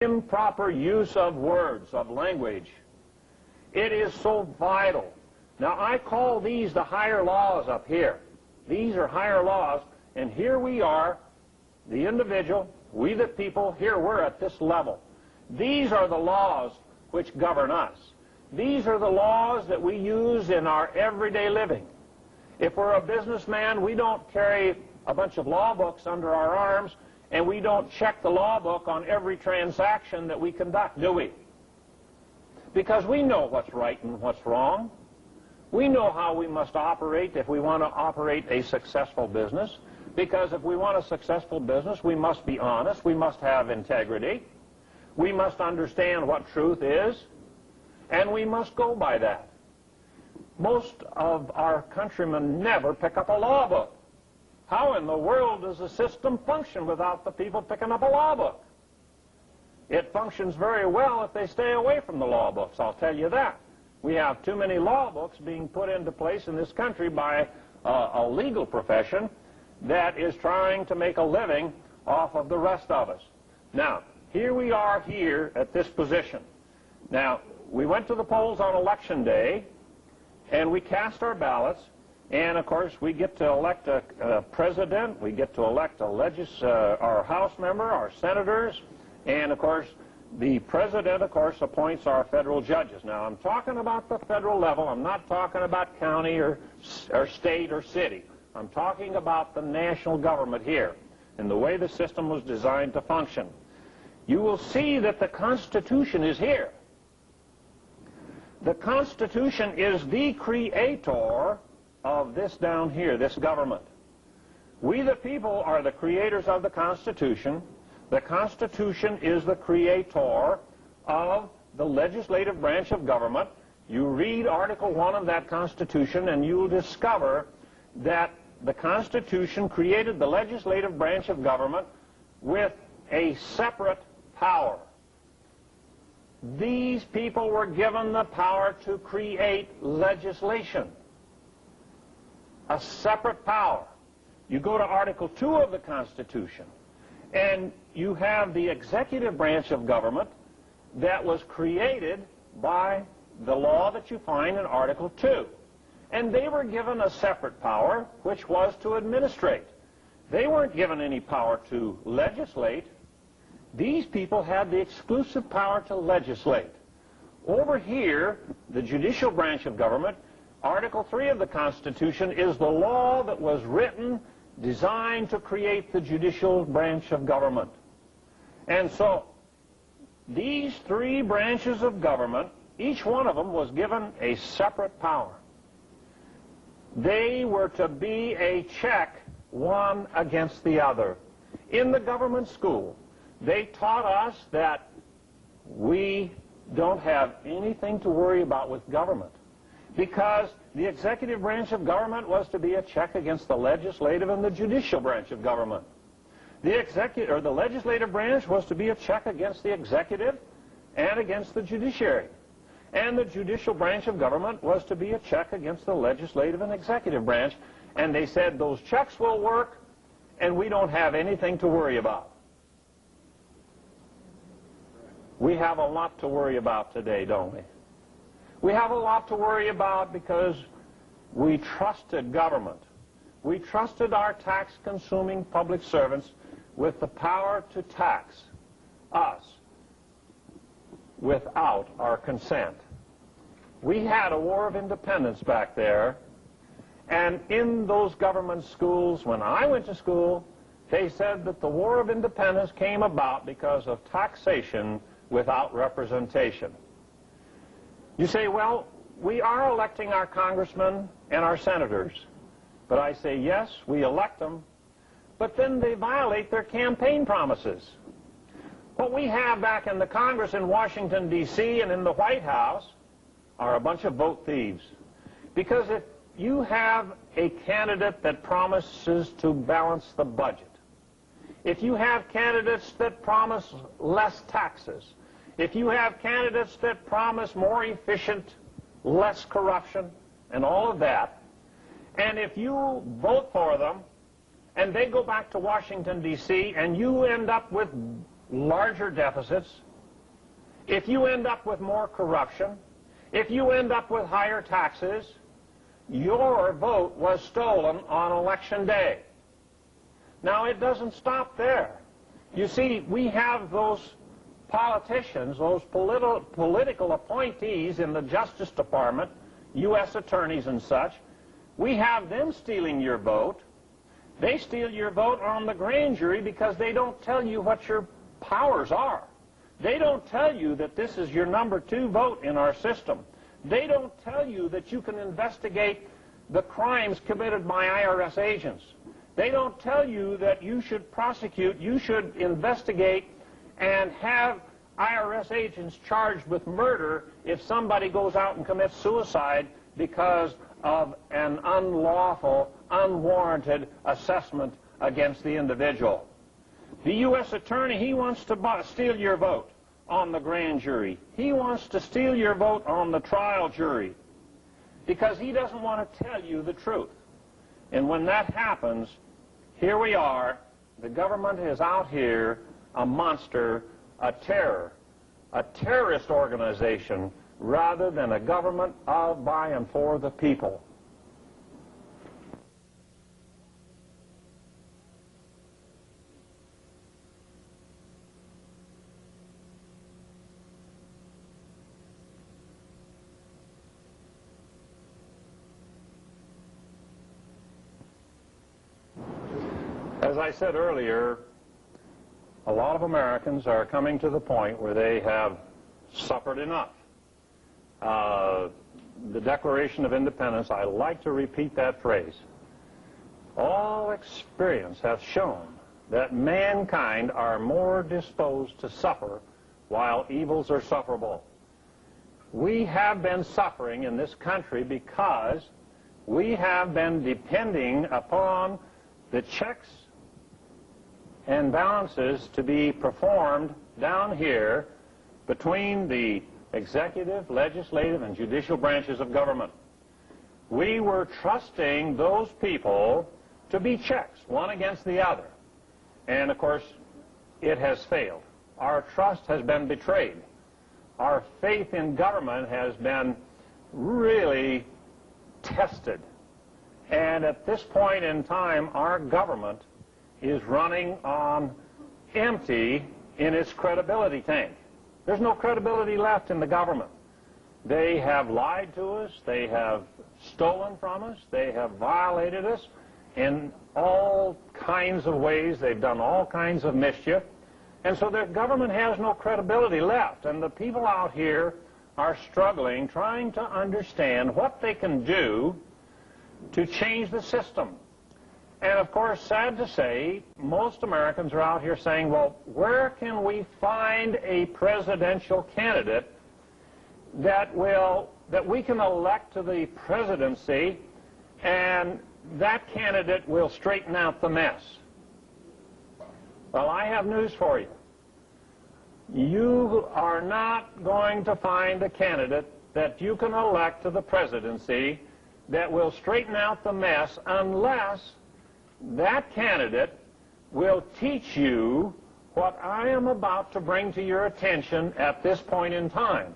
Improper use of words, of language. It is so vital. Now, I call these the higher laws up here. These are higher laws, and here we are, the individual, we the people, here we're at this level. These are the laws which govern us. These are the laws that we use in our everyday living. If we're a businessman, we don't carry a bunch of law books under our arms, and we don't check the law book on every transaction that we conduct, do we? Because we know what's right and what's wrong. We know how we must operate if we want to operate a successful business. Because if we want a successful business, we must be honest, we must have integrity, we must understand what truth is, and we must go by that. Most of our countrymen never pick up a law book. How in the world does the system function without the people picking up a law book? It functions very well if they stay away from the law books, I'll tell you that. We have too many law books being put into place in this country by a legal profession that is trying to make a living off of the rest of us. Now, here we are here at this position. Now, we went to the polls on Election Day, and we cast our ballots, and of course we get to elect a president, we get to elect our House member, our senators, and of course the president, of course, appoints our federal judges. Now, I'm talking about the federal level. I'm not talking about county or state or city. I'm talking about the national government here and the way the system was designed to function. You will see that the Constitution is here. The Constitution is the creator of this down here, this government. We the people are the creators of the Constitution. The Constitution is the creator of the legislative branch of government. You read Article 1 of that Constitution and you'll discover that the Constitution created the legislative branch of government with a separate power. These people were given the power to create legislation. A separate power. You go to Article 2 of the Constitution, and you have the executive branch of government that was created by the law that you find in Article 2. And they were given a separate power, which was to administrate. They weren't given any power to legislate. These people had the exclusive power to legislate. Over here, the judicial branch of government, Article 3 of the Constitution is the law that was written, designed to create the judicial branch of government. And so, these three branches of government, each one of them was given a separate power. They were to be a check one against the other. In the government school, they taught us that we don't have anything to worry about with government because the executive branch of government was to be a check against the legislative and the judicial branch of government. The legislative branch was to be a check against the executive and against the judiciary. And the judicial branch of government was to be a check against the legislative and executive branch. And they said those checks will work and we don't have anything to worry about. We have a lot to worry about today, don't we? We have a lot to worry about because we trusted government. We trusted our tax-consuming public servants with the power to tax us without our consent. We had a war of independence back there, and in those government schools, when I went to school, they said that the war of independence came about because of taxation without representation. You say, well, we are electing our congressmen and our senators. But I say, yes, we elect them, but then they violate their campaign promises. What we have back in the Congress in Washington, D.C. and in the White House are a bunch of vote thieves. Because if you have a candidate that promises to balance the budget, if you have candidates that promise less taxes, if you have candidates that promise more efficient, less corruption, and all of that, and if you vote for them, and they go back to Washington, D.C., and you end up with larger deficits, if you end up with more corruption, if you end up with higher taxes, your vote was stolen on election day. Now, it doesn't stop there. You see, we have those politicians, those political appointees in the Justice Department, U.S. attorneys and such. We have them stealing your vote. They steal your vote on the grand jury because they don't tell you what your powers are. They don't tell you that this is your number 2 vote in our system. They don't tell you that you can investigate the crimes committed by IRS agents. They don't tell you that you should prosecute, you should investigate and have IRS agents charged with murder if somebody goes out and commits suicide because of an unlawful, unwarranted assessment against the individual. The U.S. attorney, he wants to steal your vote on the grand jury. He wants to steal your vote on the trial jury because he doesn't want to tell you the truth. And when that happens, here we are, the government is out here, a monster, a terror, a terrorist organization rather than a government of, by, and for the people. As I said earlier, a lot of Americans are coming to the point where they have suffered enough. The Declaration of Independence, I like to repeat that phrase. All experience hath shown that mankind are more disposed to suffer while evils are sufferable. We have been suffering in this country because we have been depending upon the checks and balances to be performed down here between the executive, legislative, and judicial branches of government. We were trusting those people to be checks, one against the other. And, of course, it has failed. Our trust has been betrayed. Our faith in government has been really tested. And at this point in time, our government is running on empty in its credibility tank. There's no credibility left in the government. They have lied to us, they have stolen from us, they have violated us in all kinds of ways, they've done all kinds of mischief, and so the government has no credibility left, and the people out here are struggling, trying to understand what they can do to change the system. And of course, sad to say, most Americans are out here saying, well, where can we find a presidential candidate that we can elect to the presidency and that candidate will straighten out the mess? Well, I have news for you. You are not going to find a candidate that you can elect to the presidency that will straighten out the mess unless that candidate will teach you what I am about to bring to your attention at this point in time.